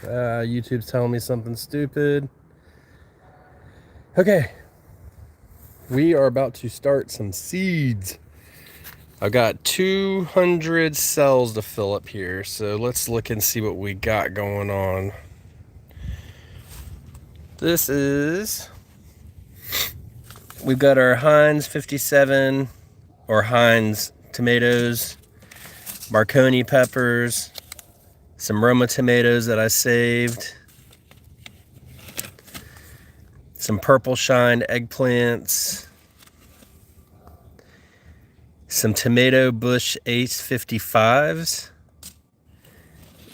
YouTube's telling me something stupid. Okay. We are about to start some seeds. I've got 200 cells to fill up here, so let's look and see what we got going on. We've got our Heinz 57 or Heinz tomatoes, Marconi peppers, some Roma tomatoes that I saved, some purple shine eggplants, some tomato bush Ace 55s,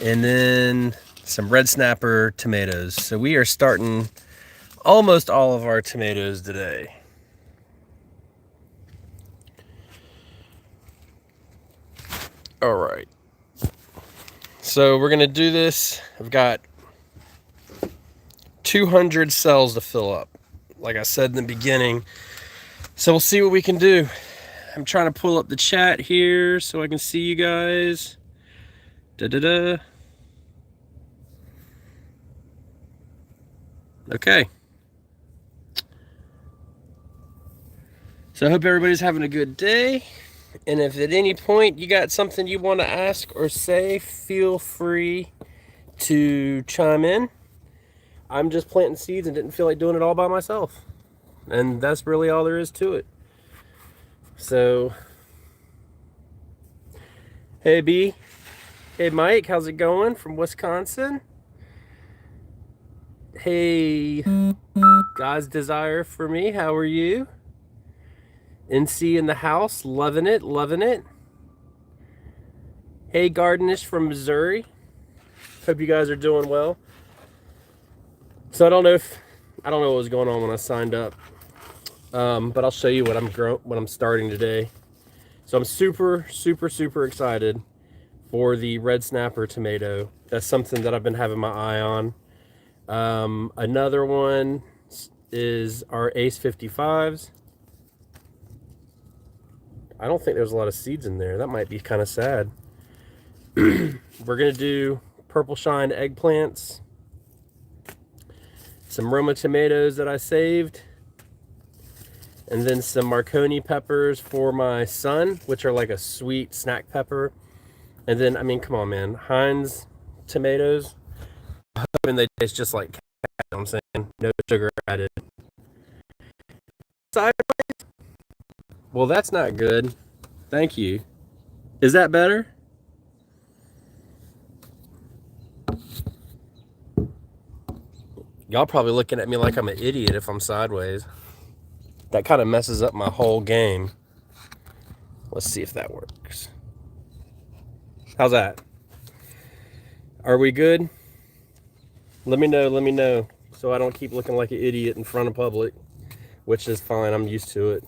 and then some red snapper tomatoes. So we are starting almost all of our tomatoes today. All right. So we're going to do this. I've got 200 cells to fill up, like I said in the beginning. So we'll see what we can do. I'm trying to pull up the chat here so I can see you guys. Okay. So I hope everybody's having a good day. And if at any point you got something you want to ask or say, feel free to chime in. I'm just planting seeds and didn't feel like doing it all by myself. And that's really all there is to it. So, hey B, hey Mike, how's it going from Wisconsin? Hey, God's desire for me, how are you? NC in the house, loving it, loving it. Hey, Gardenish from Missouri. Hope you guys are doing well. So I don't know what was going on when I signed up, but I'll show you what I'm starting today. So I'm super excited for the red snapper tomato. That's something that I've been having my eye on. Another one is our Ace 55s. I don't think there's a lot of seeds in there. That might be kind of sad. We're going to do purple shine eggplants, some Roma tomatoes that I saved, and then some Marconi peppers for my son, which are like a sweet snack pepper. And then, I mean, come on, man, Heinz tomatoes. I'm hoping they taste just like cat, you know what I'm saying? No sugar added. Sideways? Well, that's not good. Thank you. Is that better? Y'all probably looking at me like I'm an idiot if I'm sideways. That kind of messes up my whole game. Let's see if that works. How's that? Are we good? Let me know, so I don't keep looking like an idiot in front of public, which is fine, I'm used to it.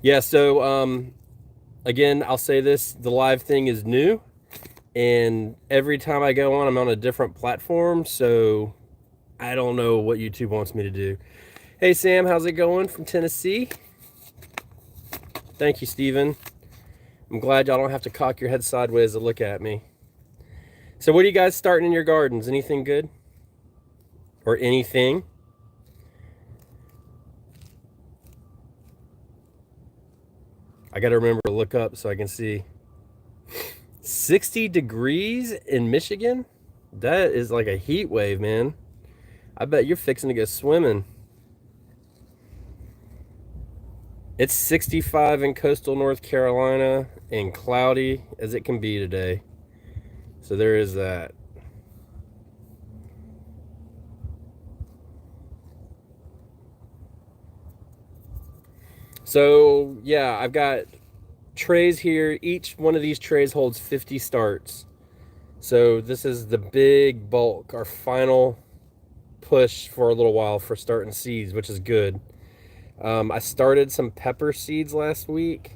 Yeah, so again, I'll say this, the live thing is new, and every time I go on, I'm on a different platform, so I don't know what YouTube wants me to do. Hey Sam, how's it going from Tennessee? Thank you, Steven. I'm glad y'all don't have to cock your head sideways to look at me. So what are you guys starting in your gardens? Anything good? Or anything? I gotta remember to look up so I can see. 60 degrees in Michigan? That is like a heat wave, man. I bet you're fixing to go swimming. It's 65 in coastal North Carolina and cloudy as it can be today. So there is that. So yeah, I've got trays here. Each one of these trays holds 50 starts. So this is the big bulk, our final push for a little while for starting seeds, which is good. I started some pepper seeds last week,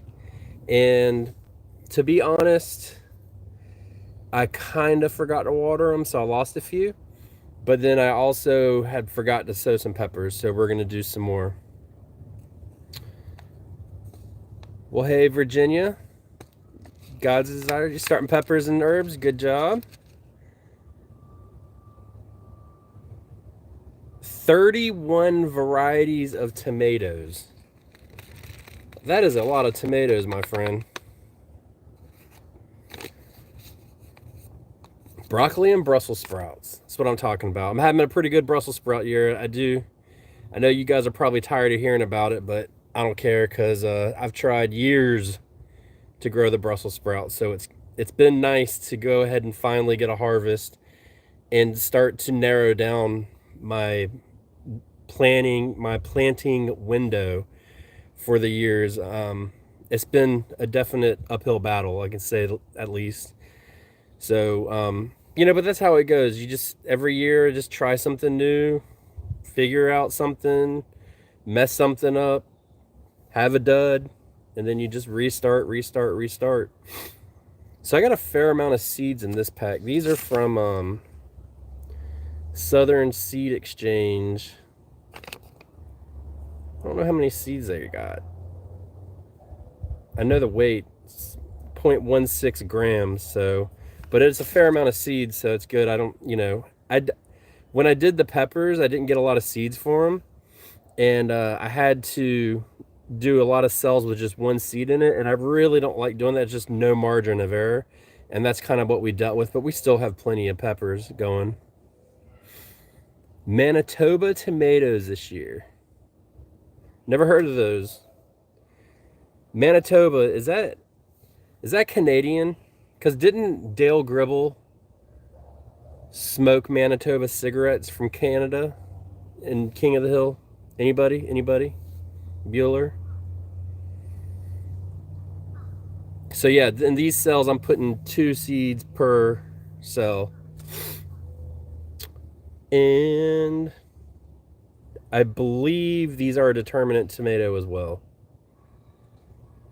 and to be honest, I kind of forgot to water them, so I lost a few. But then I also had forgot to sow some peppers, so we're going to do some more. Well, hey, Virginia. God's desire. You're starting peppers and herbs. Good job. 31 varieties of tomatoes. That is a lot of tomatoes, my friend. Broccoli and Brussels sprouts. That's what I'm talking about. I'm having a pretty good Brussels sprout year. I know you guys are probably tired of hearing about it, but I don't care because I've tried years to grow the Brussels sprouts. So it's been nice to go ahead and finally get a harvest and start to narrow down my planting window for the years. It's been a definite uphill battle, I can say at least. So, but that's how it goes. You just, every year, just try something new, figure out something, mess something up, have a dud, and then you just restart. So I got a fair amount of seeds in this pack. These are from Southern Seed Exchange. I don't know how many seeds they got. I know the weight, 0.16 grams, so, but it's a fair amount of seeds, so it's good. I don't, when I did the peppers, I didn't get a lot of seeds for them, and I had to do a lot of cells with just one seed in it, and I really don't like doing that. It's just no margin of error, and that's kind of what we dealt with, but we still have plenty of peppers going. Manitoba tomatoes this year. Never heard of those. Manitoba, is that Canadian? Because didn't Dale Gribble smoke Manitoba cigarettes from Canada in King of the Hill? Anybody? Bueller? So yeah, in these cells, I'm putting 2 seeds per cell. And I believe these are a determinate tomato as well.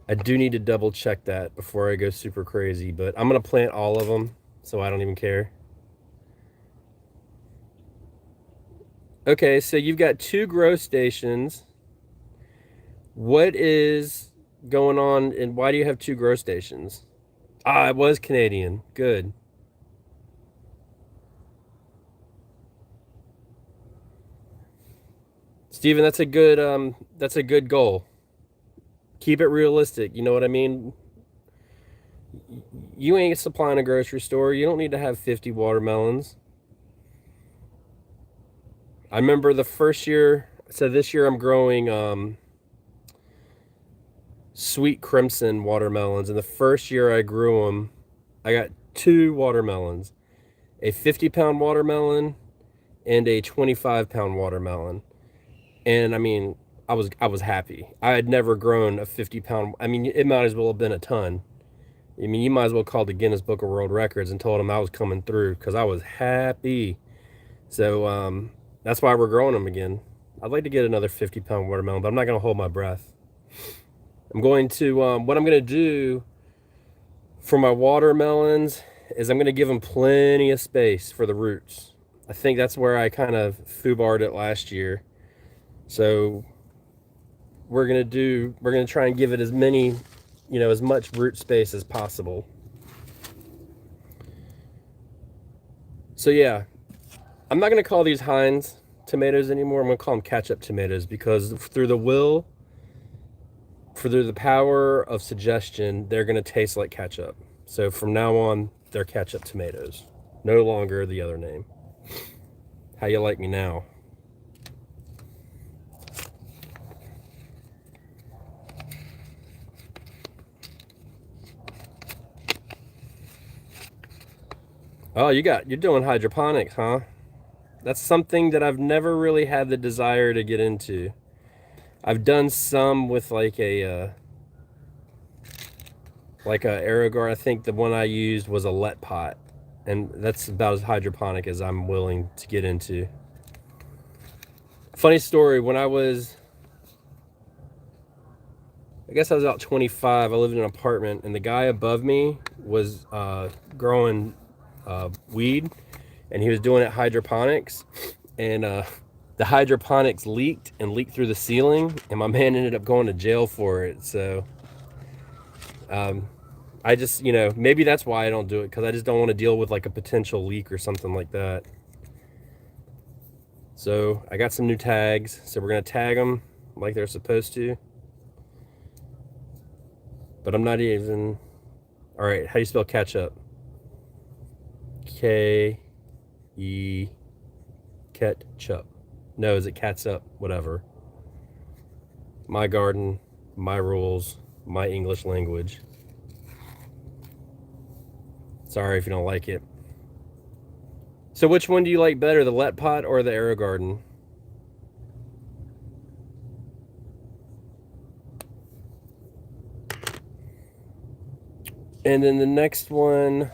I do need to double check that before I go super crazy, but I'm going to plant all of them, so I don't even care. Okay, so you've got 2 grow stations. What is going on, and why do you have 2 grow stations? It was Canadian. Good. Steven, that's a good goal. Keep it realistic, you know what I mean? You ain't supplying a grocery store. You don't need to have 50 watermelons. I remember the first year, so this year I'm growing sweet crimson watermelons, and the first year I grew them, I got 2 watermelons, a 50-pound watermelon and a 25-pound watermelon. And I mean, I was happy. I had never grown a 50-pound. I mean, it might as well have been a ton. I mean, you might as well call the Guinness Book of World Records and told them I was coming through because I was happy. So that's why we're growing them again. I'd like to get another 50-pound watermelon, but I'm not going to hold my breath. I'm going to, what I'm going to do for my watermelons is I'm going to give them plenty of space for the roots. I think that's where I kind of foobarred it last year. So we're going to try and give it as many, as much root space as possible. So yeah, I'm not going to call these Heinz tomatoes anymore. I'm going to call them ketchup tomatoes because through the power of suggestion, they're going to taste like ketchup. So from now on, they're ketchup tomatoes. No longer the other name. How you like me now? Oh, you're doing hydroponics, huh? That's something that I've never really had the desire to get into. I've done some with like a AeroGar. I think the one I used was a let pot, and that's about as hydroponic as I'm willing to get into. Funny story, when I guess I was about 25, I lived in an apartment, and the guy above me was growing weed, and he was doing it hydroponics, and the hydroponics leaked through the ceiling, and my man ended up going to jail for it. So I I just, you know, maybe that's why I don't do it, because I just don't want to deal with like a potential leak or something like that. So I got some new tags, so we're going to tag them like they're supposed to. But I'm not even... All right, how do you spell ketchup? K-E... Ketchup. No, is it catsup? Whatever. My garden, my rules, my English language. Sorry if you don't like it. So which one do you like better, the Let Pot or the Aero Garden? And then the next one,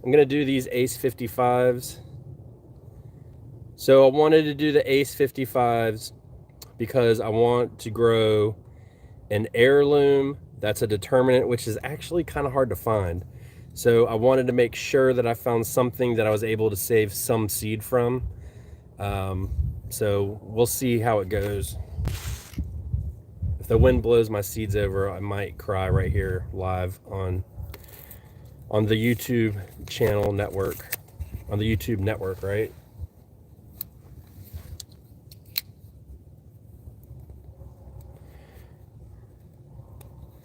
I'm going to do these Ace 55s. So I wanted to do the Ace 55s because I want to grow an heirloom that's a determinant, which is actually kind of hard to find. So I wanted to make sure that I found something that I was able to save some seed from. So we'll see how it goes. If the wind blows my seeds over, I might cry right here live on the YouTube channel network, on the YouTube network, right?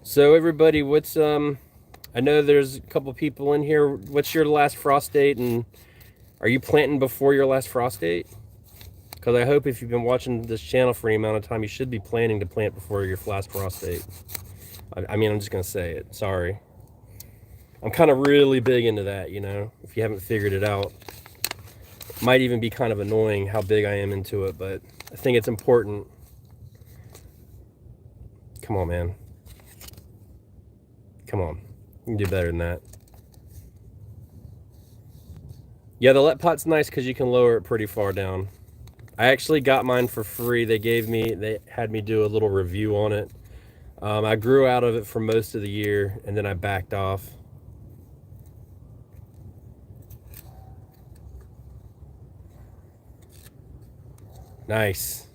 So everybody, what's I know there's a couple people in here. What's your last frost date, and are you planting before your last frost date? Because I hope if you've been watching this channel for any amount of time, you should be planning to plant before your last frost date. I mean, I'm just gonna say it. Sorry. I'm kind of really big into that, you know, if you haven't figured it out. It might even be kind of annoying how big I am into it, but I think it's important. Come on, man. Come on. You can do better than that. Yeah, the Let Pot's nice because you can lower it pretty far down. I actually got mine for free. They had me do a little review on it. I grew out of it for most of the year, and then I backed off. Nice.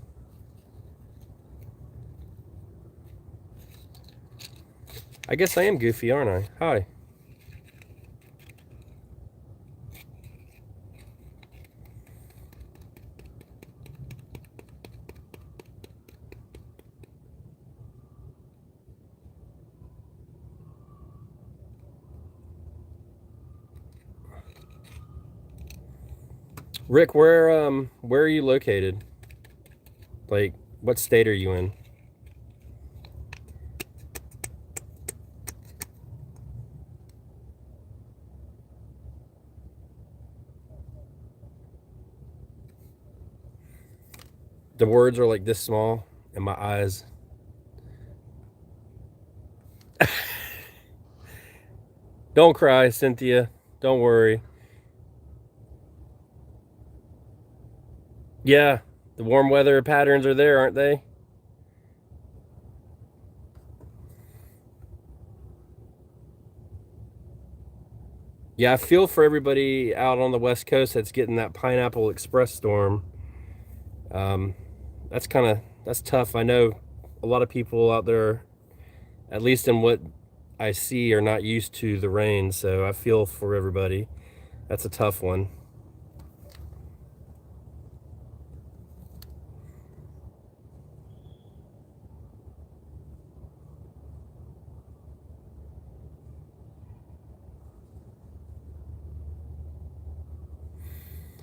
I guess I am goofy, aren't I? Hi. Rick, where are you located? Like, what state are you in? The words are like this small in my eyes. Don't cry, Cynthia. Don't worry. Yeah, the warm weather patterns are there, aren't they? Yeah, I feel for everybody out on the West Coast that's getting that Pineapple Express storm. That's tough. I know a lot of people out there, at least in what I see, are not used to the rain, so I feel for everybody. That's a tough one.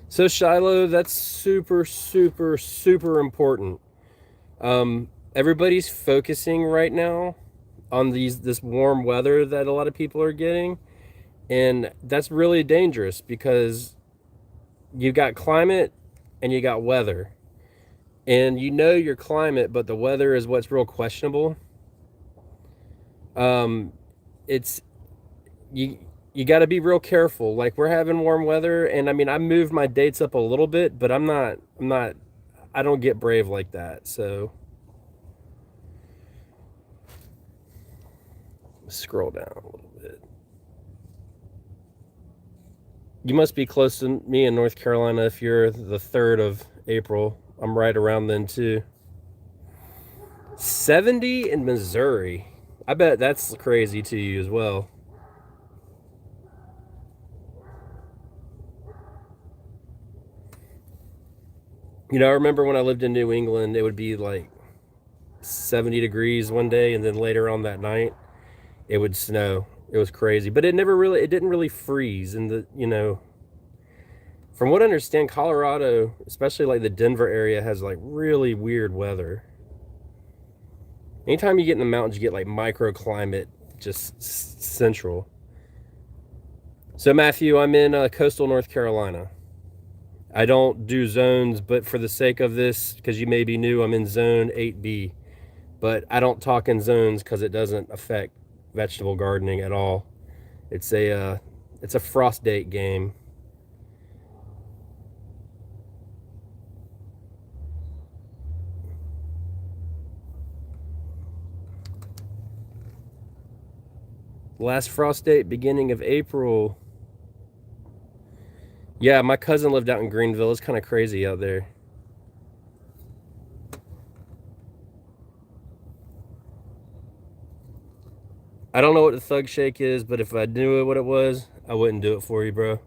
So Shiloh, that's super, super, super important. Everybody's focusing right now on this warm weather that a lot of people are getting, and that's really dangerous because you got climate and you got weather, and you know your climate, but the weather is what's real questionable. It's you got to be real careful. Like, we're having warm weather, and I mean, I moved my dates up a little bit, but I don't get brave like that. So scroll down a little bit. You must be close to me in North Carolina if you're the 3rd of April. I'm right around then too. 70 in Missouri. I bet that's crazy to you as well. You know, I remember when I lived in New England, it would be like 70 degrees one day, and then later on that night, it would snow. It was crazy, but it didn't really freeze. And from what I understand, Colorado, especially like the Denver area, has like really weird weather. Anytime you get in the mountains, you get like microclimate, just central. So Matthew, I'm in coastal North Carolina. I don't do zones, but for the sake of this, because you may be new, I'm in zone 8B. But I don't talk in zones because it doesn't affect vegetable gardening at all. It's a frost date game. Last frost date, beginning of April. Yeah, my cousin lived out in Greenville. It's kind of crazy out there. I don't know what the thug shake is, but if I knew what it was, I wouldn't do it for you, bro.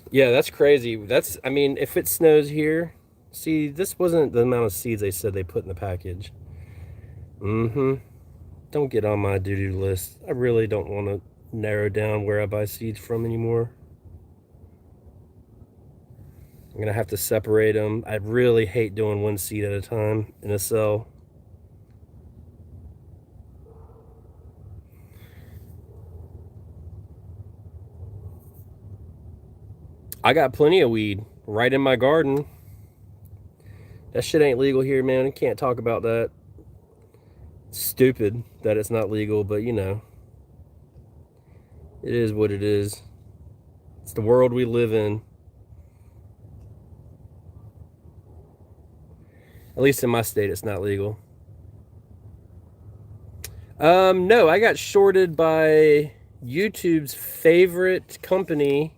Yeah, that's crazy. I mean, if it snows here, see, this wasn't the amount of seeds they said they put in the package. Mm-hmm. Don't get on my to-do list. I really don't want to narrow down where I buy seeds from anymore. I'm gonna have to separate them. I really hate doing one seed at a time in a cell. I got plenty of weed right in my garden. That shit ain't legal here, man. I can't talk about that. It's stupid that it's not legal, but you know, it is what it is. It's the world we live in. At least in my state, it's not legal. No, I got shorted by YouTube's favorite company,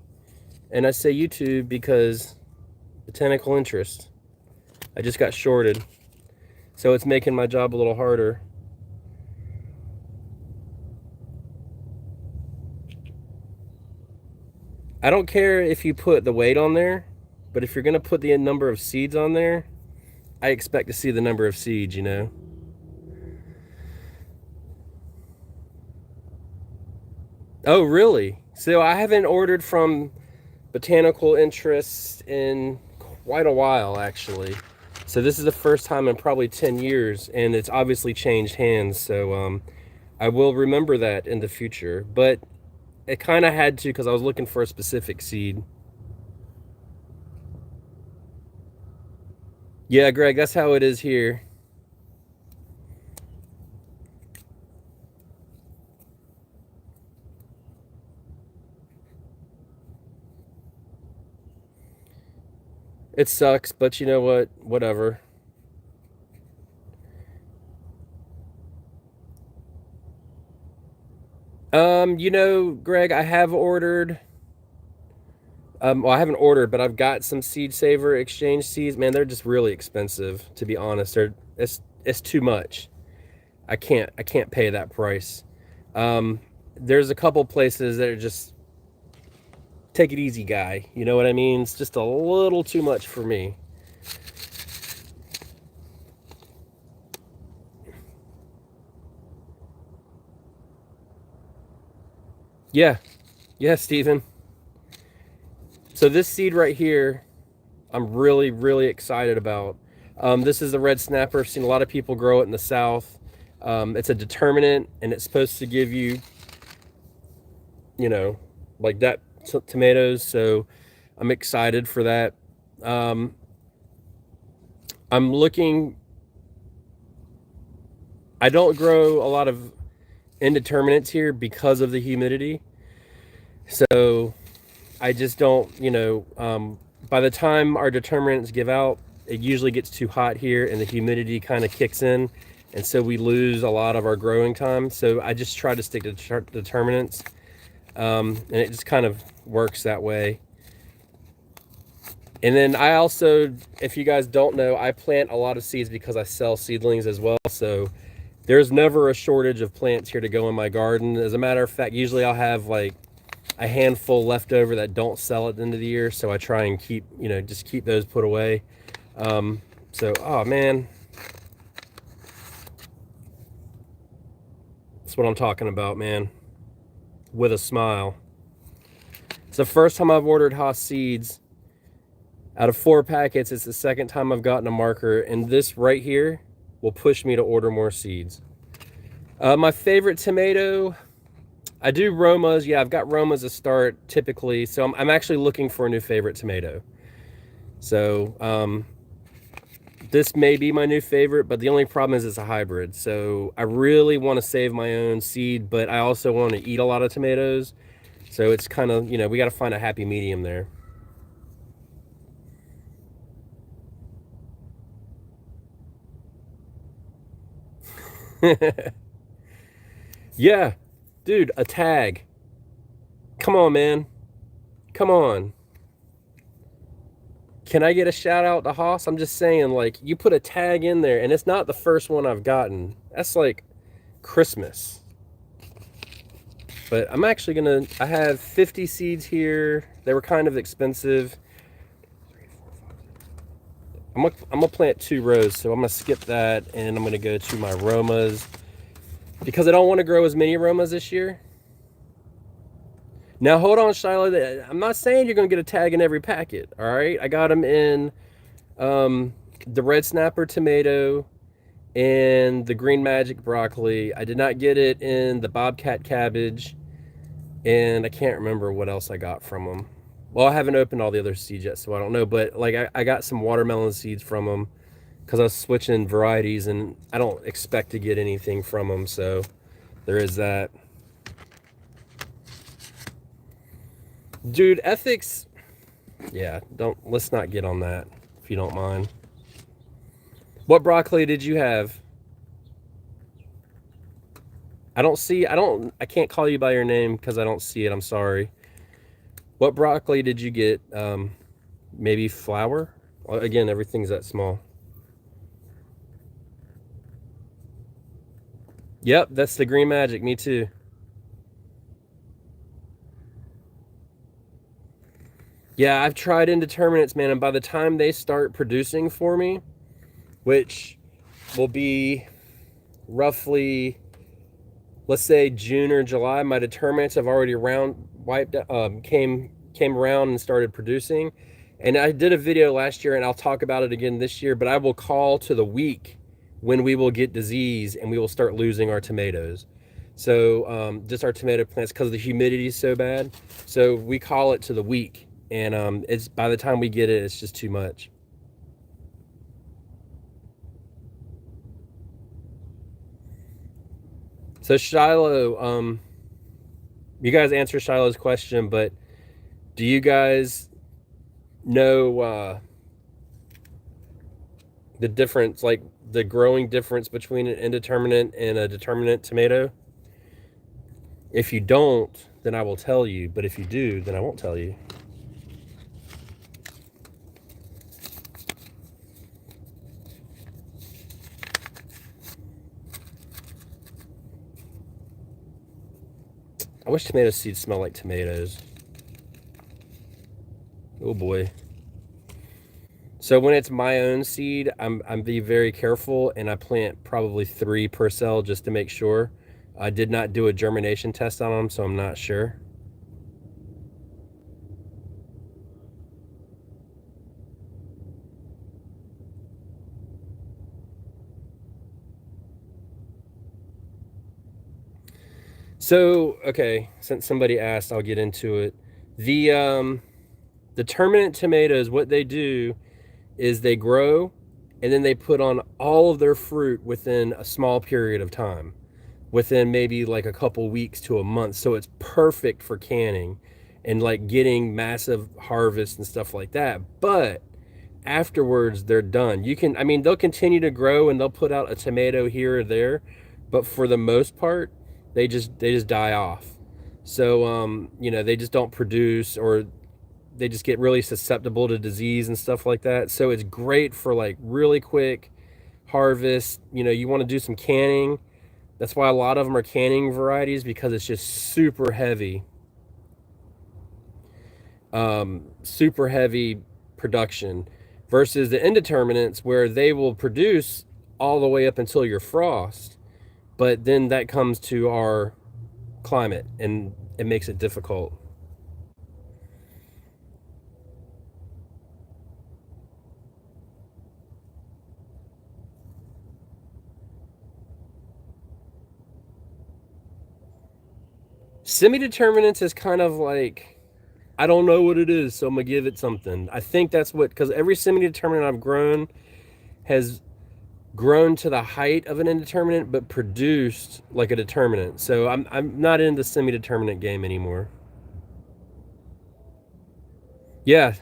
and I say YouTube because botanical interest. I just got shorted, so it's making my job a little harder. I don't care if you put the weight on there, but if you're gonna put the number of seeds on there, I expect to see the number of seeds, you know? Oh, really? So I haven't ordered from Botanical Interest in quite a while, actually. So this is the first time in probably 10 years, and it's obviously changed hands, so I will remember that in the future. But it kind of had to because I was looking for a specific seed. Yeah, Greg, that's how it is here. It sucks, but you know what? Whatever. You know, Greg, I have ordered. Well, I haven't ordered, but I've got some Seed Saver exchange seeds. Man, they're just really expensive, to be honest. It's too much. I can't pay that price. Um, there's a couple places that are just take it easy, guy. You know what I mean? It's just a little too much for me. Yeah, yeah, Steven. So this seed right here, I'm really, really excited about. This is the red snapper. I've seen a lot of people grow it in the South. It's a determinant, and it's supposed to give you, you know, like that tomatoes. So I'm excited for that. Um, I'm looking. I don't grow a lot of indeterminates here because of the humidity. So I just don't, by the time our determinants give out, it usually gets too hot here and the humidity kind of kicks in, and so we lose a lot of our growing time. So I just try to stick to determinants, and it just kind of works that way. And then I also, if you guys don't know, I plant a lot of seeds because I sell seedlings as well. So there's never a shortage of plants here to go in my garden. As a matter of fact, usually I'll have like a handful left over that don't sell at the end of the year. So I try and keep, just keep those put away. Oh man, that's what I'm talking about, man. With a smile. It's the first time I've ordered Haas seeds. Out of 4 packets, it's the second time I've gotten a marker, and this right here will push me to order more seeds. My favorite tomato, I do Romas. Yeah, I've got Romas to start typically, so I'm actually looking for a new favorite tomato. So this may be my new favorite, but the only problem is it's a hybrid. So I really want to save my own seed, but I also want to eat a lot of tomatoes. So it's kind of, we got to find a happy medium there. Yeah, dude, a tag. Come on, man. Come on. Can I get a shout out to Haas? I'm just saying, like, you put a tag in there, and it's not the first one I've gotten. That's like Christmas. But I'm actually gonna, I have 50 seeds here. They were kind of expensive. I'm gonna plant 2 rows, so I'm gonna skip that, and I'm gonna go to my Romas because I don't want to grow as many Romas this year. Now hold on, Shiloh. I'm not saying you're gonna get a tag in every packet. All right, I got them in the red snapper tomato and the green magic broccoli. I did not get it in the bobcat cabbage, and I can't remember what else I got from them. Well, I haven't opened all the other seeds yet, so I don't know. But like I got some watermelon seeds from them because I was switching varieties, and I don't expect to get anything from them. So there is that. Dude, ethics. Yeah, let's not get on that if you don't mind. What broccoli did you have? I can't call you by your name because I don't see it. I'm sorry. What broccoli did you get? Maybe flower? Again, everything's that small. Yep, that's the green magic. Me too. Yeah, I've tried indeterminates, man, and by the time they start producing for me, which will be roughly, let's say June or July, my determinants have already came around and started producing. And I did a video last year, and I'll talk about it again this year, but I will call to the week when we will get disease and we will start losing our tomatoes. So just our tomato plants, because the humidity is so bad. So we call it to the week, and it's by the time we get it, it's just too much. So Shiloh, you guys answer Shiloh's question, but do you guys know the difference, like the growing difference between an indeterminate and a determinate tomato? If you don't, then I will tell you, but if you do, then I won't tell you. I wish tomato seeds smell like tomatoes. Oh boy. So when it's my own seed, I'm being very careful, and I plant probably 3 per cell just to make sure. I did not do a germination test on them, so I'm not sure. So, okay, since somebody asked, I'll get into it. The determinate tomatoes, what they do is they grow, and then they put on all of their fruit within a small period of time, within maybe like a couple weeks to a month. So it's perfect for canning and like getting massive harvests and stuff like that. But afterwards they're done. You can, I mean, they'll continue to grow and they'll put out a tomato here or there, but for the most part, they just die off. So you know, they just don't produce, or they just get really susceptible to disease and stuff like that. So it's great for like really quick harvest. You know, you want to do some canning. That's why a lot of them are canning varieties, because it's just super heavy. Super heavy production, versus the indeterminates where they will produce all the way up until your frost. But then that comes to our climate and it makes it difficult. Semi-determinants is kind of like, I don't know what it is, so I'm gonna give it something. I think that's what, because every semi-determinant I've grown has grown to the height of an indeterminate but produced like a determinant. So I'm not in the semi-determinate game anymore. Yeah,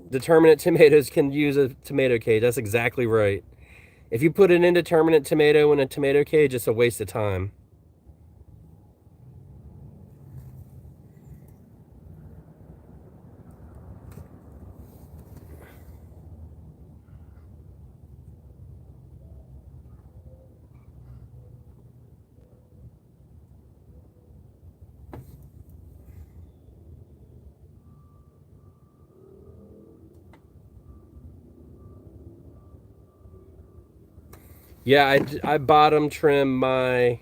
determinate tomatoes can use a tomato cage. That's exactly right. If you put an indeterminate tomato in a tomato cage, it's a waste of time. Yeah, I bottom trim my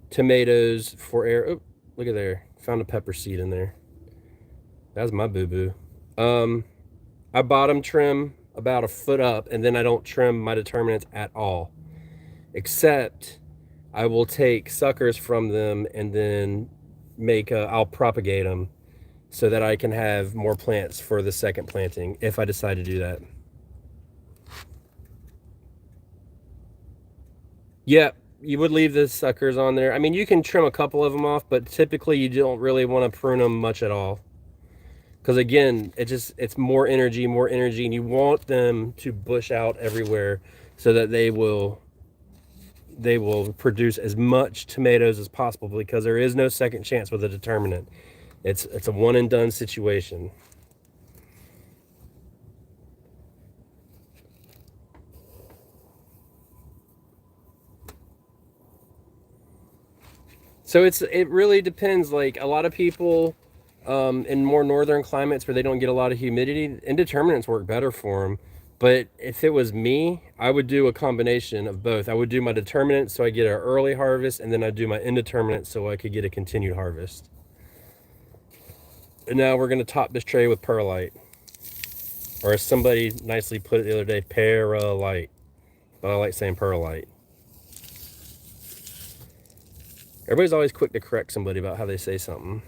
tomatoes for air. Oh, look at there. Found a pepper seed in there. That's my boo-boo. I bottom trim about a foot up, and then I don't trim my determinants at all. Except I will take suckers from them and then I'll propagate them so that I can have more plants for the second planting if I decide to do that. Yeah, you would leave the suckers on there. I mean, you can trim a couple of them off, but typically you don't really want to prune them much at all. Because again, it's more energy, and you want them to bush out everywhere so that they will produce as much tomatoes as possible, because there is no second chance with a determinant. It's a one and done situation. So it really depends. Like a lot of people in more northern climates where they don't get a lot of humidity, indeterminates work better for them. But if it was me, I would do a combination of both. I would do my determinant so I get an early harvest, and then I'd do my indeterminate so I could get a continued harvest. And now we're going to top this tray with perlite. Or as somebody nicely put it the other day, perlite. But I like saying perlite. Everybody's always quick to correct somebody about how they say something.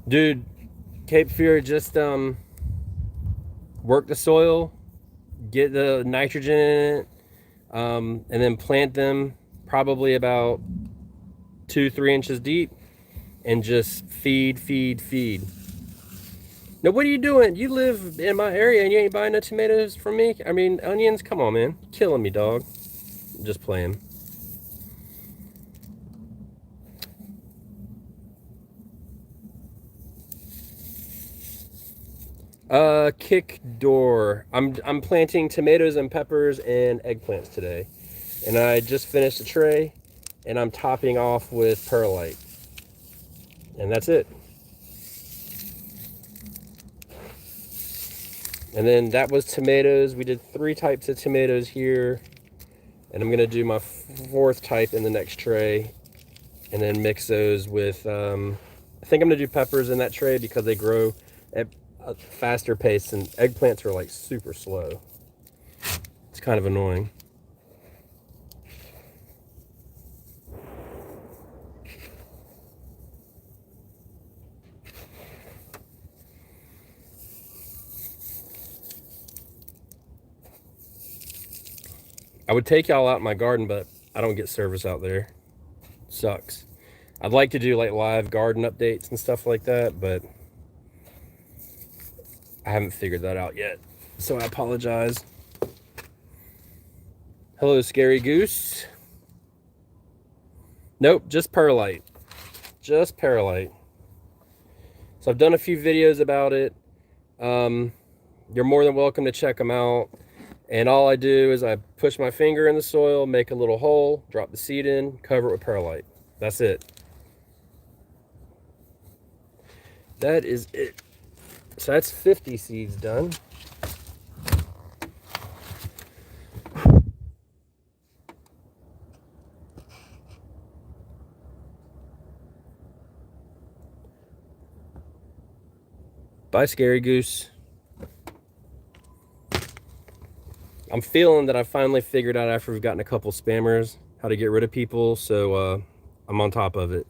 Dude, Cape Fear, just work the soil, get the nitrogen in it, and then plant them probably about 2-3 inches deep, and just feed. Now, what are you doing? You live in my area and you ain't buying no tomatoes from me? I mean, onions? Come on, man. You're killing me, dog. I'm just playing. Kick door. I'm planting tomatoes and peppers and eggplants today. And I just finished a tray, and I'm topping off with perlite. And that's it. And then that was tomatoes. We did 3 types of tomatoes here. And I'm going to do my 4th type in the next tray. And then mix those with, I think I'm going to do peppers in that tray because they grow at a faster pace. And eggplants are like super slow. It's kind of annoying. I would take y'all out in my garden, but I don't get service out there. Sucks. I'd like to do like live garden updates and stuff like that, but I haven't figured that out yet. So I apologize. Hello, Scary Goose. Nope, just perlite. Just perlite. So I've done a few videos about it. You're more than welcome to check them out. And all I do is I push my finger in the soil, make a little hole, drop the seed in, cover it with perlite. That's it. That is it. So that's 50 seeds done. Bye, Scary Goose. I'm feeling that I finally figured out, after we've gotten a couple spammers, how to get rid of people, so I'm on top of it.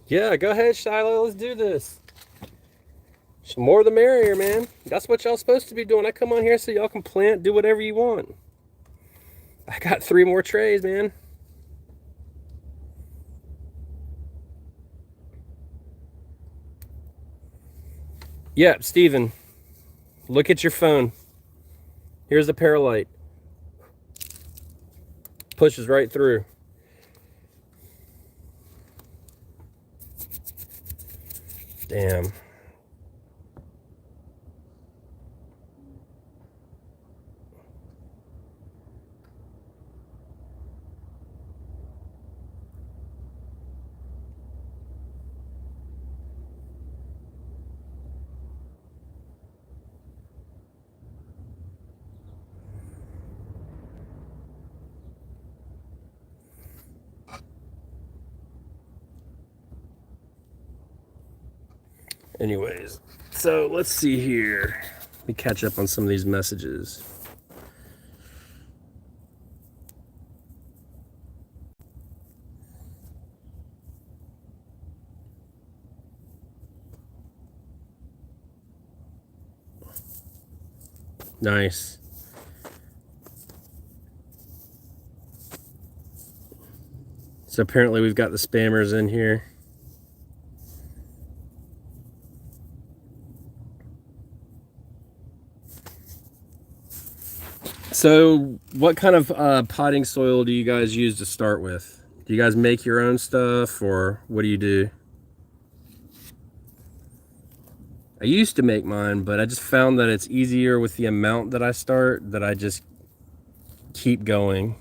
Yeah, go ahead, Shiloh, let's do this. More the merrier, man. That's what y'all supposed to be doing. I come on here so y'all can plant, do whatever you want. I got 3 more trays, man. Yeah, Steven, look at your phone. Here's the perlite. Pushes right through. Damn. Anyways, so let's see here. Let me catch up on some of these messages. Nice. So apparently we've got the spammers in here. So what kind of potting soil do you guys use to start with? Do you guys make your own stuff, or what do you do? I used to make mine, but I just found that it's easier with the amount that I start, that I just keep going.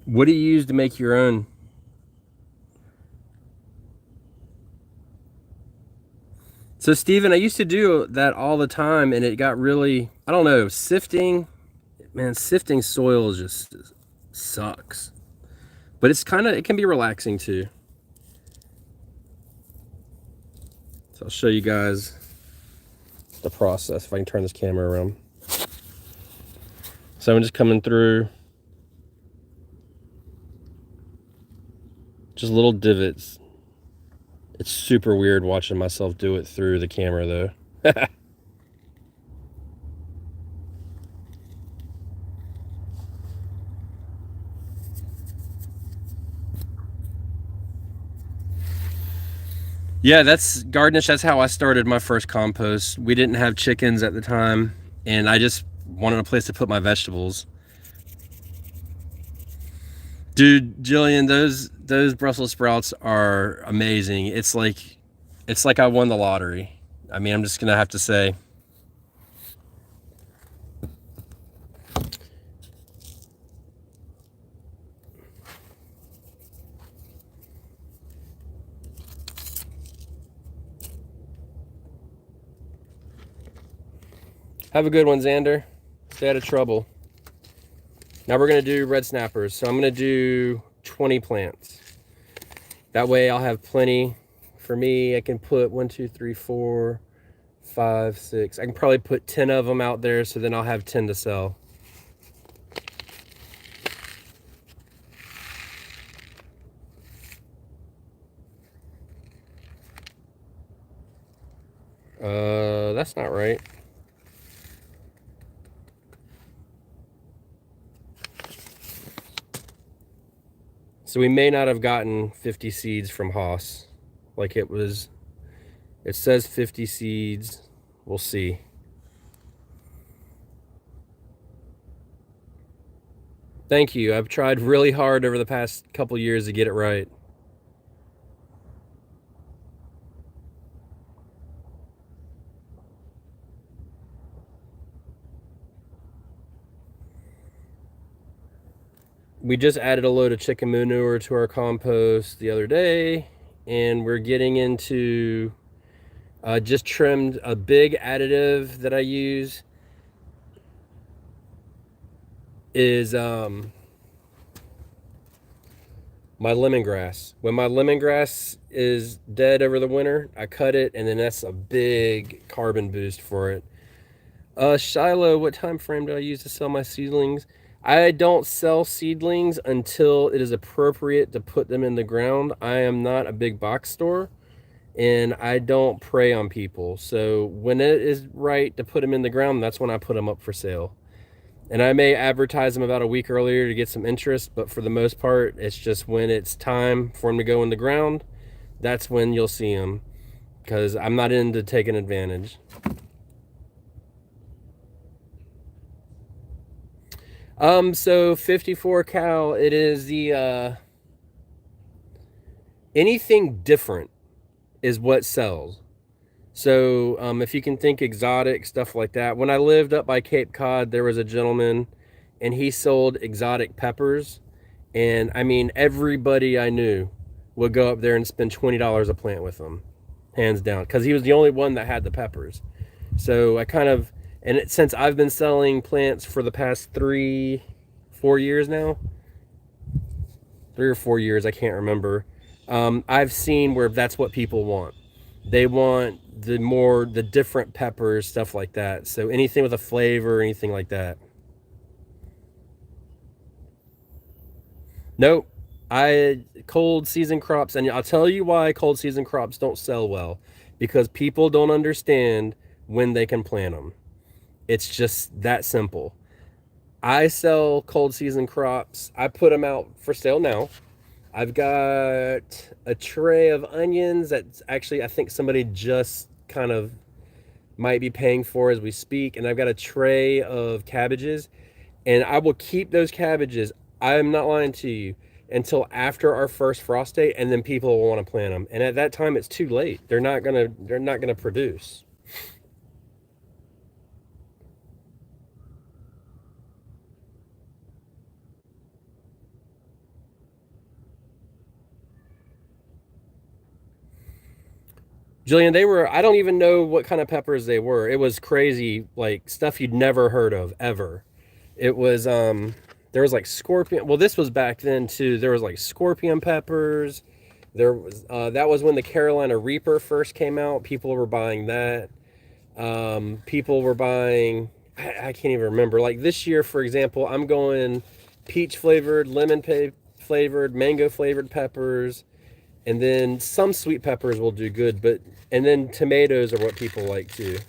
What do you use to make your own? So Steven, I used to do that all the time, and it got really, I don't know, sifting. Man, sifting soil just sucks. But it's kind of, it can be relaxing too. So I'll show you guys the process, if I can turn this camera around. So I'm just coming through just little divots. It's super weird watching myself do it through the camera though. Yeah, that's Gardenish. That's how I started my first compost. We didn't have chickens at the time, and I just wanted a place to put my vegetables. Dude, Jillian, those Brussels sprouts are amazing. It's like I won the lottery. I mean, I'm just gonna have to say. Have a good one, Xander. Stay out of trouble. Now we're gonna do red snappers. So I'm gonna do 20 plants. That way I'll have plenty for me. I can put 1, 2, 3, 4, 5, 6. I can probably put 10 of them out there, so then I'll have 10 to sell. That's not right. So we may not have gotten 50 seeds from Haas. Like it says 50 seeds. We'll see. Thank you. I've tried really hard over the past couple years to get it right. We just added a load of chicken manure to our compost the other day, and we're getting into just trimmed a big additive that I use is my lemongrass. When my lemongrass is dead over the winter, I cut it, and then that's a big carbon boost for it. Shiloh, what time frame do I use to sell my seedlings? I don't sell seedlings until it is appropriate to put them in the ground. I am not a big box store, and I don't prey on people. So when it is right to put them in the ground, that's when I put them up for sale. And I may advertise them about a week earlier to get some interest, but for the most part, it's just when it's time for them to go in the ground, that's when you'll see them, because I'm not into taking advantage. So 54 cal, it is the, anything different is what sells. So, if you can think exotic, stuff like that. When I lived up by Cape Cod, there was a gentleman, and he sold exotic peppers. And, I mean, everybody I knew would go up there and spend $20 a plant with him, hands down, because he was the only one that had the peppers. So, I kind of... And since I've been selling plants for the past 3-4 years now, 3 or 4 years, I can't remember, I've seen where that's what people want. They want the different peppers, stuff like that. So anything with a flavor, anything like that. Nope. Cold season crops, and I'll tell you why cold season crops don't sell well. Because people don't understand when they can plant them. It's just that simple. I sell cold season crops. I put them out for sale now. I've got a tray of onions that's actually, I think somebody just kind of might be paying for as we speak. And I've got a tray of cabbages, and I will keep those cabbages, I'm not lying to you, until after our first frost date, and then people will want to plant them. And at that time, it's too late. They're not gonna produce. Jillian, they were, I don't even know what kind of peppers they were. It was crazy, like stuff you'd never heard of, ever. It was, there was like scorpion, well, this was back then too. There was like scorpion peppers. There was, that was when the Carolina Reaper first came out. People were buying that. People were buying, I can't even remember. Like this year, for example, I'm going peach flavored, lemon flavored, mango flavored peppers. And then some sweet peppers will do good, but, and then tomatoes are what people like too.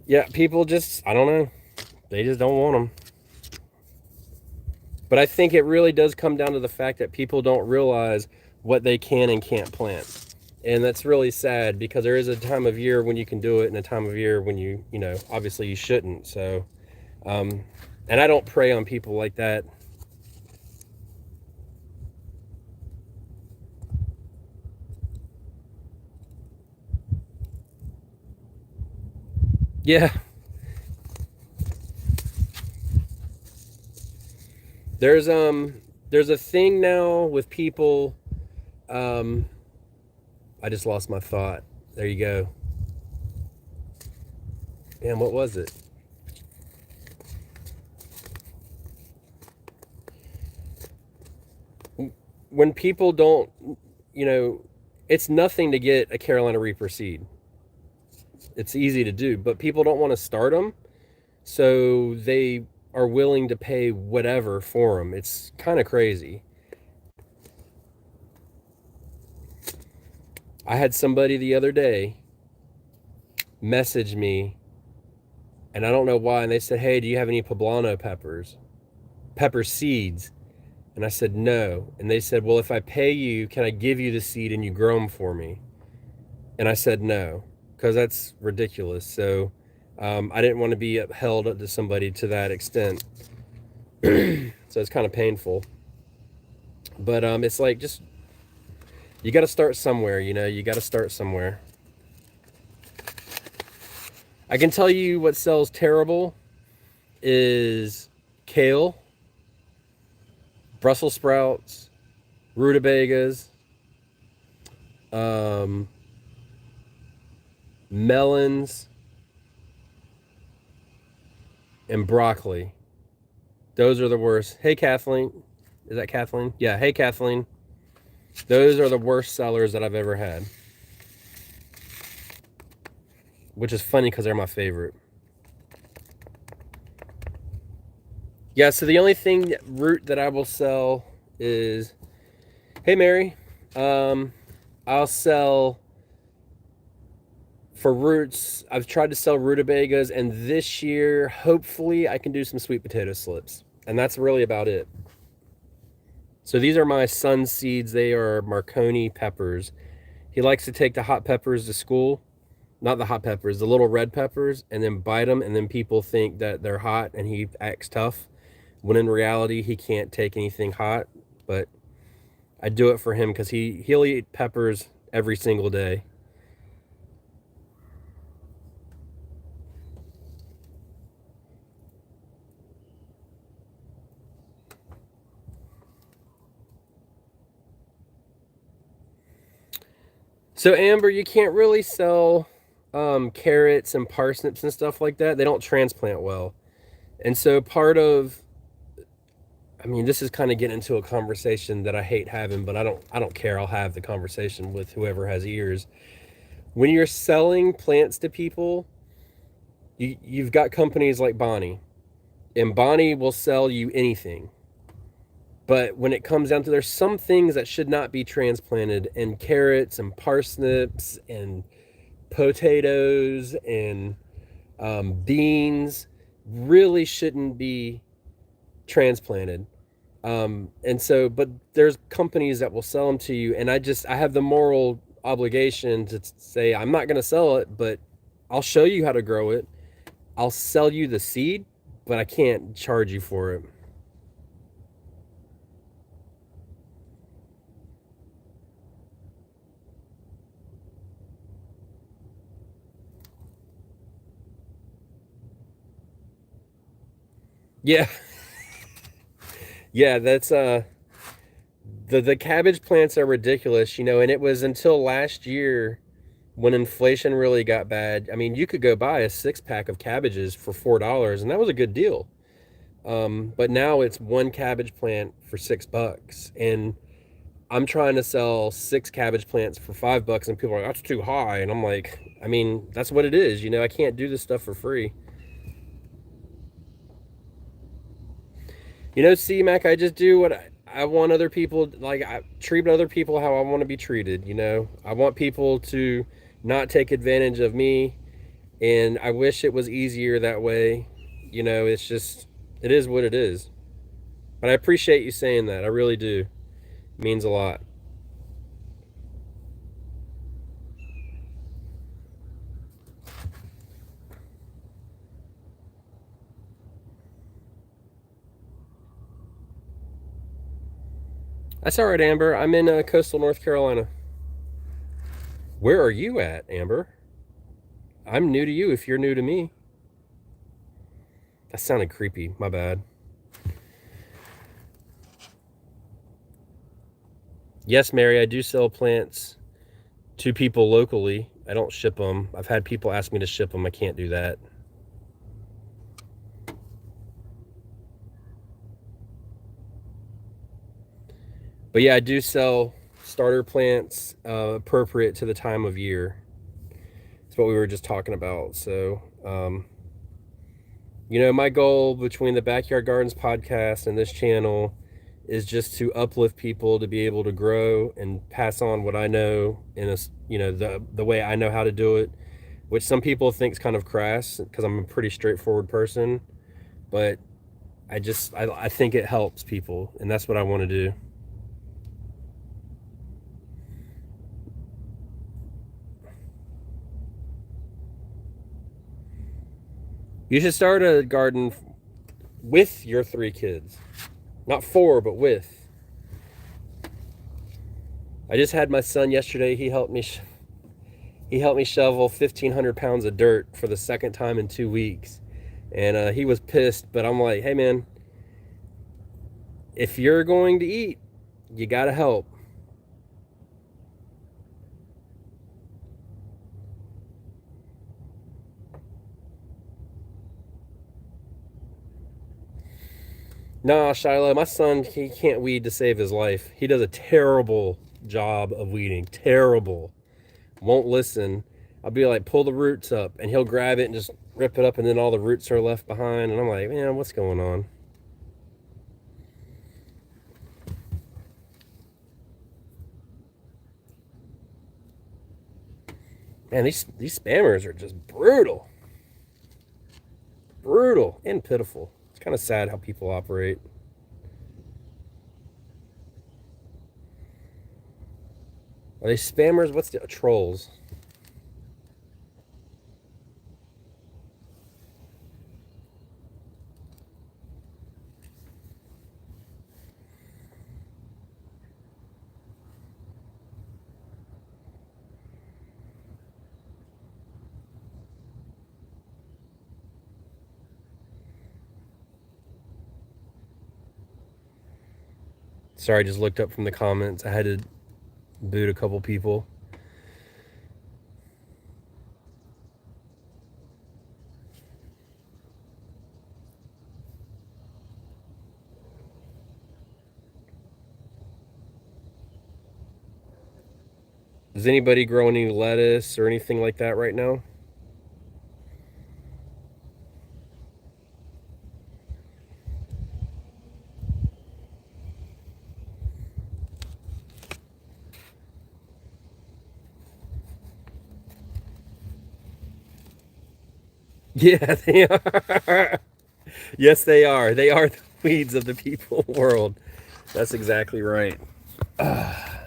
Yeah, people just, I don't know. They just don't want them. But I think it really does come down to the fact that people don't realize what they can and can't plant. And that's really sad, because there is a time of year when you can do it and a time of year when you know, obviously you shouldn't. So, and I don't prey on people like that. Yeah. There's a thing now with people. um I just lost my thought. There you go. And what was it? When people don't, you know, it's nothing to get a Carolina Reaper seed. It's easy to do, but people don't want to start them, so they are willing to pay whatever for them. It's kind of crazy. I had somebody the other day message me, and I don't know why, and they said, "Hey, do you have any poblano pepper seeds?" And I said, "No." And they said, "Well, if I pay you, can I give you the seed and you grow them for me?" And I said, "No, because that's ridiculous." So I didn't want to be held to somebody to that extent. So it's kind of painful. But it's like, just, you got to start somewhere, you got to start somewhere. I can tell you what sells terrible is kale, Brussels sprouts, rutabagas, melons, and broccoli. Those are the worst. Hey, Kathleen. Is that Kathleen? Yeah. Hey, Kathleen. Those are the worst sellers that I've ever had. Which is funny because they're my favorite. Yeah, so the only thing root that I will sell is, hey, Mary, I'll sell, for roots, I've tried to sell rutabagas, and this year, hopefully, I can do some sweet potato slips. And that's really about it. So these are my son's seeds. They are Marconi peppers. He likes to take the hot peppers to school. Not the hot peppers, the little red peppers, and then bite them, and then people think that they're hot, and he acts tough, when in reality, he can't take anything hot. But I do it for him because he'll eat peppers every single day. So Amber, you can't really sell carrots and parsnips and stuff like that. They don't transplant well. And so I mean, this is kind of getting into a conversation that I hate having, but I don't care. I'll have the conversation with whoever has ears. When you're selling plants to people, you've got companies like Bonnie, and Bonnie will sell you anything. But when it comes down to, there's some things that should not be transplanted, and carrots and parsnips and potatoes and beans really shouldn't be transplanted. And so, but there's companies that will sell them to you, and I have the moral obligation to say, I'm not going to sell it, but I'll show you how to grow it. I'll sell you the seed, but I can't charge you for it. Yeah. Yeah, that's the cabbage plants are ridiculous, and it was until last year when inflation really got bad. I mean, you could go buy a 6-pack of cabbages for $4, and that was a good deal. But now it's one cabbage plant for $6, and I'm trying to sell 6 cabbage plants for $5, and people are like, "That's too high," and I'm like, I mean, that's what it is. I can't do this stuff for free. C-Mac, I just do what I want other people, like, I treat other people how I want to be treated. I want people to not take advantage of me, and I wish it was easier that way. It's just, it is what it is. But I appreciate you saying that. I really do. It means a lot. That's all right, Amber. I'm in coastal North Carolina. Where are you at, Amber? I'm new to you if you're new to me. That sounded creepy. My bad. Yes, Mary, I do sell plants to people locally. I don't ship them. I've had people ask me to ship them. I can't do that. But yeah, I do sell starter plants appropriate to the time of year. It's what we were just talking about. So, you know, my goal between the Backyard Gardens podcast and this channel is just to uplift people to be able to grow and pass on what I know in a, you know, the way I know how to do it, which some people think is kind of crass because I'm a pretty straightforward person, but I think it helps people, and that's what I want to do. You should start a garden with your 3 kids. Not 4, but with. I just had my son yesterday. He helped me shovel 1,500 pounds of dirt for the second time in 2 weeks. And he was pissed, but I'm like, hey man, if you're going to eat, you gotta help. Nah, Shiloh, my son, he can't weed to save his life. He does a terrible job of weeding. Terrible. Won't listen. I'll be like, pull the roots up, and he'll grab it and just rip it up, and then all the roots are left behind. And I'm like, man, what's going on? Man, these spammers are just brutal. Brutal and pitiful. It's kind of sad how people operate. Are they spammers? What's the trolls? Sorry, I just looked up from the comments. I had to boot a couple people. Does anybody grow any lettuce or anything like that right now? Yeah, they are. Yes, they are. They are the weeds of the people world. That's exactly right.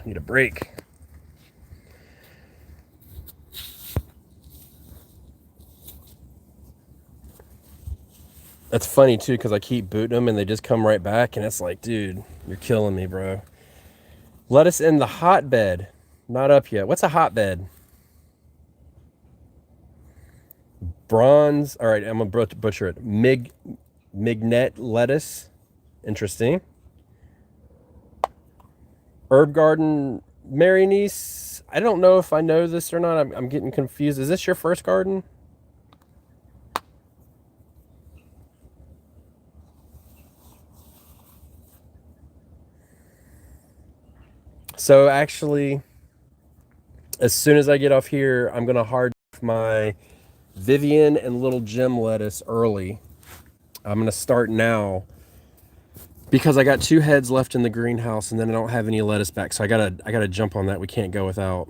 Need a break. That's funny too, because I keep booting them and they just come right back, and it's like, dude, you're killing me, bro. Lettuce in the hotbed. Not up yet. What's a hotbed? Bronze. All right, I'm gonna butcher it. Mignette lettuce. Interesting. Herb garden. Mary niece. I don't know if I know this or not. I'm getting confused. Is this your first garden? So actually, as soon as I get off here, I'm gonna hard my Vivian and Little Jim lettuce early. I'm gonna start now because I got 2 heads left in the greenhouse, and then I don't have any lettuce back. So I gotta jump on that. We can't go without.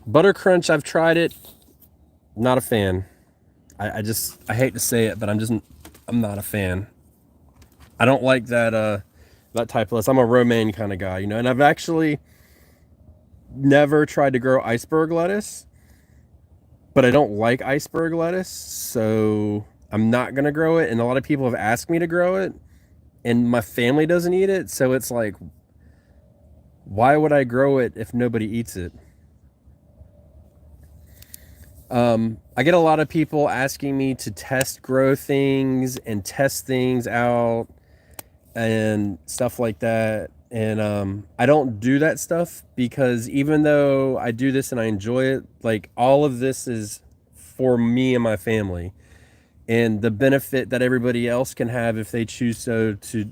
Butter Crunch, I've tried it. Not a fan. I hate to say it, but I'm not a fan. I don't like that type of lettuce. I'm a romaine kind of guy, you know. And I've actually never tried to grow iceberg lettuce, but I don't like iceberg lettuce, so I'm not gonna grow it. And a lot of people have asked me to grow it, and my family doesn't eat it, so it's like, why would I grow it if nobody eats it? I get a lot of people asking me to test grow things and test things out and stuff like that. And I don't do that stuff because even though I do this and I enjoy it, like all of this is for me and my family. And the benefit that everybody else can have if they choose so to,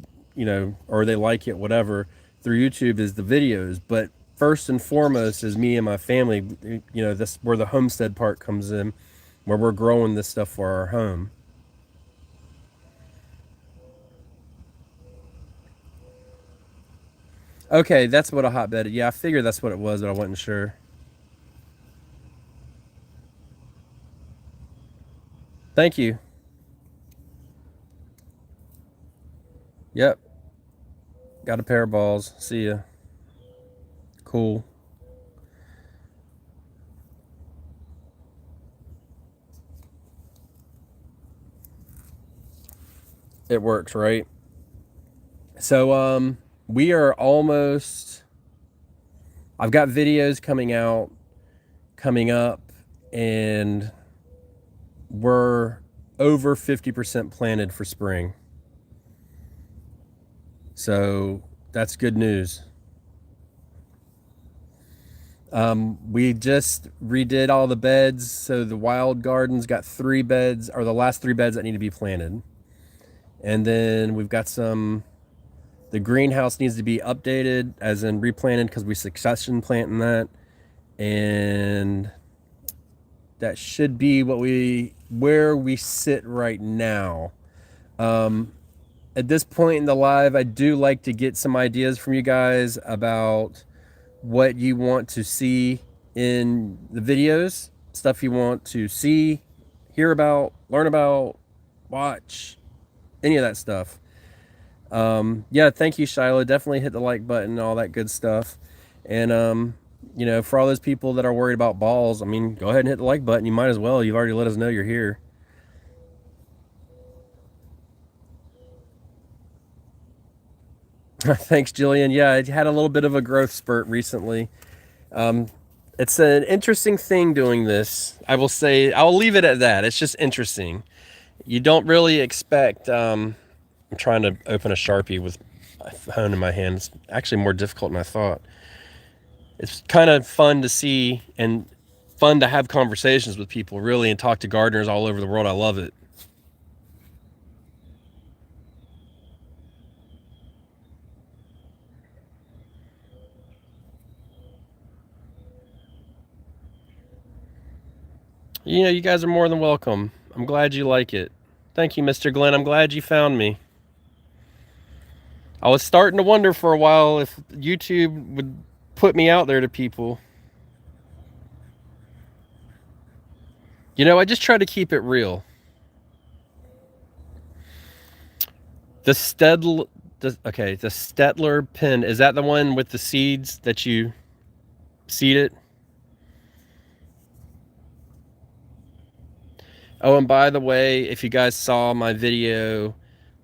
or they like it, whatever, through YouTube is the videos. But first and foremost is me and my family. This where the homestead part comes in, where we're growing this stuff for our home. Okay, that's what a hotbed. Yeah, I figured that's what it was, but I wasn't sure. Thank you. Yep, got a pair of balls. See ya. Cool. It works, right? So we are almost, I've got videos coming up, and we're over 50% planted for spring. So that's good news. We just redid all the beds. So the wild garden's got 3 beds, or the last 3 beds that need to be planted. And then we've got the greenhouse needs to be updated, as in replanted, because we succession planting that. And that should be where we sit right now. At this point in the live, I do like to get some ideas from you guys about what you want to see in the videos, stuff you want to see, hear about, learn about, watch, any of that stuff. Yeah, thank you, Shiloh. Definitely hit the like button and all that good stuff. And for all those people that are worried about balls, I mean, go ahead and hit the like button. You might as well. You've already let us know you're here. Thanks, Jillian. Yeah, it had a little bit of a growth spurt recently. It's an interesting thing doing this. I will say, I'll leave it at that. It's just interesting. You don't really expect. I'm trying to open a Sharpie with a phone in my hand. It's actually more difficult than I thought. It's kind of fun to see and fun to have conversations with people, really, and talk to gardeners all over the world. I love it. You guys are more than welcome. I'm glad you like it. Thank you, Mr. Glenn. I'm glad you found me. I was starting to wonder for a while if YouTube would put me out there to people. I just try to keep it real. The Stetler pin, is that the one with the seeds that you seed it? Oh, and by the way, if you guys saw my video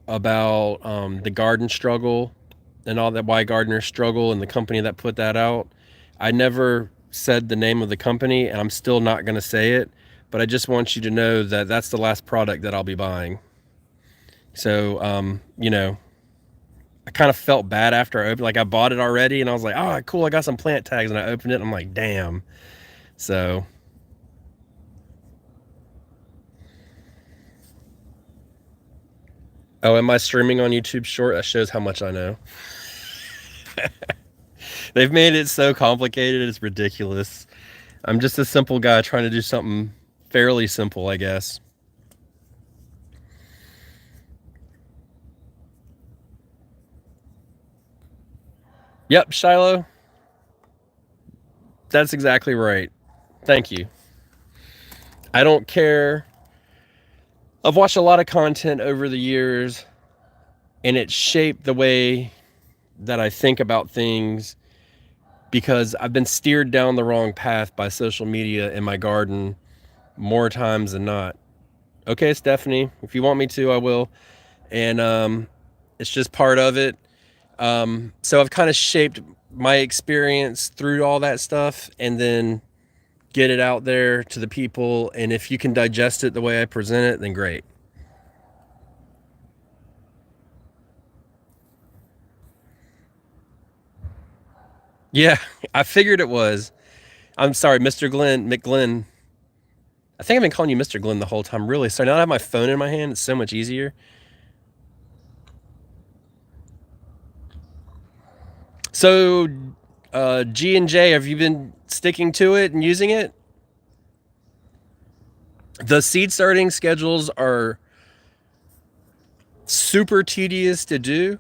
about the garden struggle and all that, why gardeners struggle, and the company that put that out, I never said the name of the company, and I'm still not going to say it, but I just want you to know that that's the last product that I'll be buying. So, I kind of felt bad after I opened, like I bought it already, and I was like, oh, cool, I got some plant tags, and I opened it, and I'm like, damn. So, oh, am I streaming on YouTube Short? That shows how much I know. They've made it so complicated, it's ridiculous. I'm just a simple guy trying to do something fairly simple, I guess. Yep, Shiloh. That's exactly right. Thank you. I don't care. I've watched a lot of content over the years, and it shaped the way that I think about things, because I've been steered down the wrong path by social media in my garden more times than not. Okay, Stephanie, if you want me to, I will. And it's just part of it. So I've kind of shaped my experience through all that stuff, and then get it out there to the people, and if you can digest it the way I present it, then great. Yeah, I figured it was. I'm sorry, Mr. McGlenn. I think I've been calling you Mr. Glenn the whole time. Really sorry. Now that I have my phone in my hand, it's so much easier. So, G&J, have you been sticking to it and using it? The seed starting schedules are super tedious to do,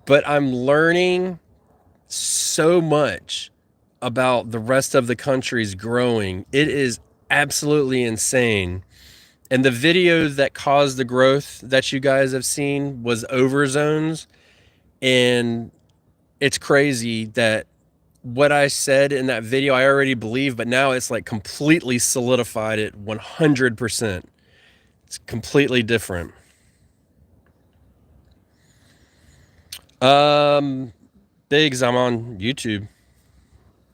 but I'm learning so much about the rest of the country's growing. It is absolutely insane. And the video that caused the growth that you guys have seen was over zones. And it's crazy that what I said in that video, I already believe, but now it's like completely solidified it 100%. It's completely different. Biggs, I'm on YouTube.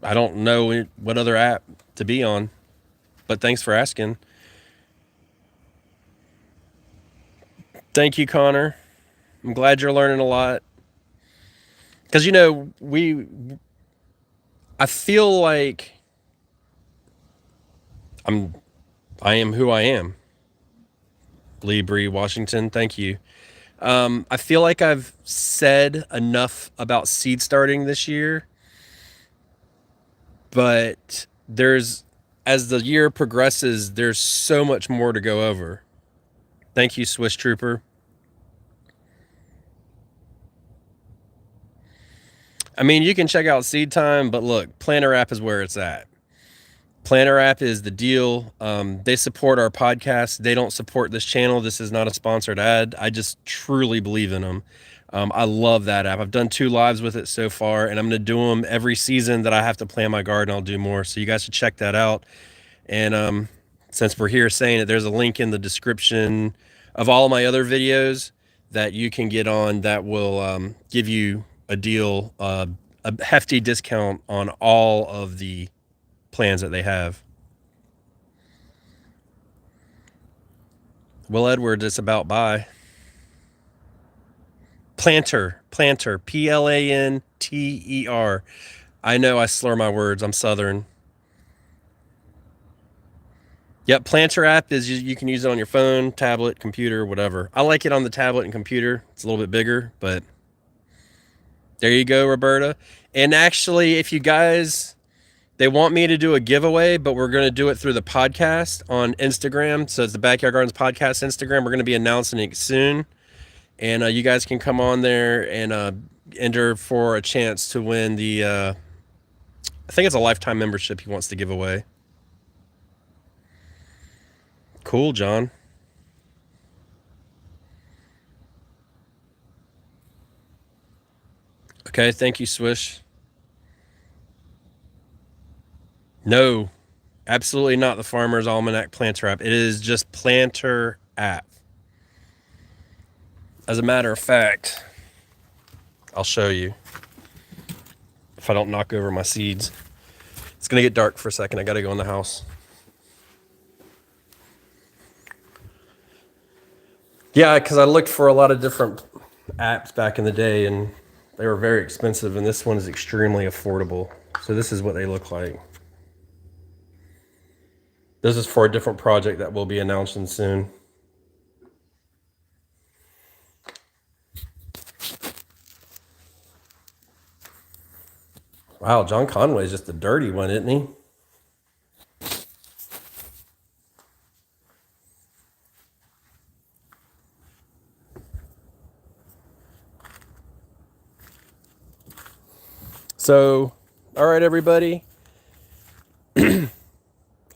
I don't know what other app to be on, but thanks for asking. Thank you, Connor. I'm glad you're learning a lot. Because, I feel like I am who I am. Lee Bree, Washington, thank you. I feel like I've said enough about seed starting this year, but as the year progresses, there's so much more to go over. Thank you, Swiss Trooper. I mean, you can check out Seed Time, but look, Planner app is where it's at. Planner app is the deal. They support our podcast. They don't support this channel. This is not a sponsored ad. I just truly believe in them. I love that app. I've done 2 lives with it so far, and I'm going to do them every season that I have to plant my garden. I'll do more. So you guys should check that out. And since we're here saying it, there's a link in the description of all of my other videos that you can get on that will give you a deal, a hefty discount on all of the plans that they have. Will Edwards, it's about bye. Planter, Planter. I know I slur my words. I'm Southern. Yep, Planter app is you can use it on your phone, tablet, computer, whatever. I like it on the tablet and computer. It's a little bit bigger, but there you go, Roberta. And actually, if you guys, they want me to do a giveaway, but we're going to do it through the podcast on Instagram. So it's the Backyard Gardens Podcast Instagram. We're going to be announcing it soon. And you guys can come on there and enter for a chance to win the, I think it's a lifetime membership he wants to give away. Cool, John. Okay, thank you, Swish. No, absolutely not the Farmer's Almanac Planter app. It is just Planter app. As a matter of fact, I'll show you if I don't knock over my seeds. It's going to get dark for a second. I got to go in the house. Yeah, because I looked for a lot of different apps back in the day, and they were very expensive, and this one is extremely affordable. So this is what they look like. This is for a different project that we'll be announcing soon. Wow, John Conway's just a dirty one, isn't he? So, all right, everybody.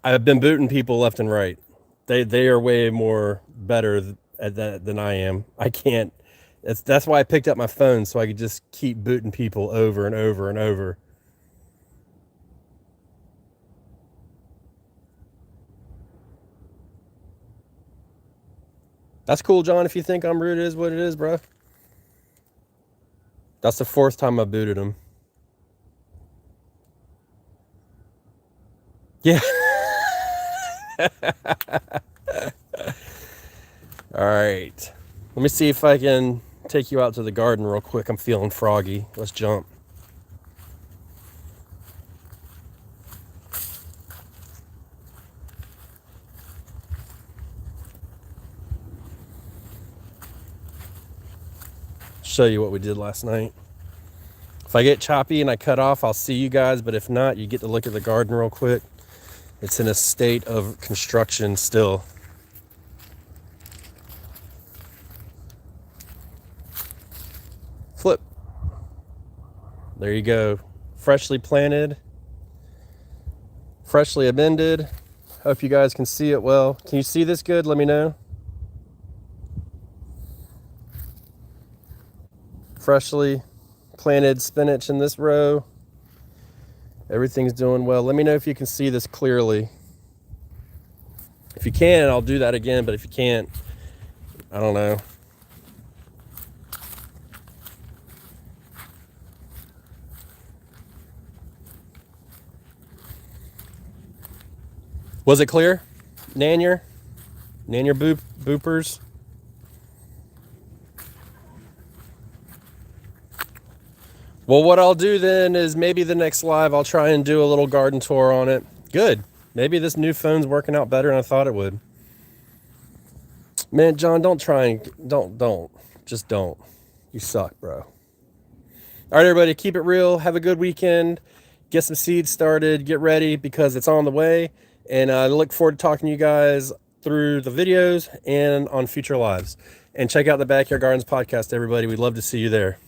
I've been booting people left and right. They are way more better at that than I am. I can't. That's why I picked up my phone, so I could just keep booting people over and over and over. That's cool, John. If you think I'm rude, it is what it is, bro. That's the 4th time I booted him. Yeah. All right. Let me see if I can take you out to the garden real quick. I'm feeling froggy. Let's jump. Show you what we did last night. If I get choppy and I cut off, I'll see you guys, but if not, you get to look at the garden real quick. It's in a state of construction still. Flip. There you go. Freshly planted, freshly amended. Hope you guys can see it well. Can you see this good? Let me know. Freshly planted spinach in this row. Everything's doing well. Let me know if you can see this clearly. If you can, I'll do that again, but if you can't, I don't know. Was it clear? Nanier boopers. Well, what I'll do then is maybe the next live, I'll try and do a little garden tour on it. Good. Maybe this new phone's working out better than I thought it would. Man, John, don't try and don't. Just don't. You suck, bro. All right, everybody, keep it real. Have a good weekend. Get some seeds started. Get ready because it's on the way. And I look forward to talking to you guys through the videos and on future lives. And check out the Backyard Gardens podcast, everybody. We'd love to see you there.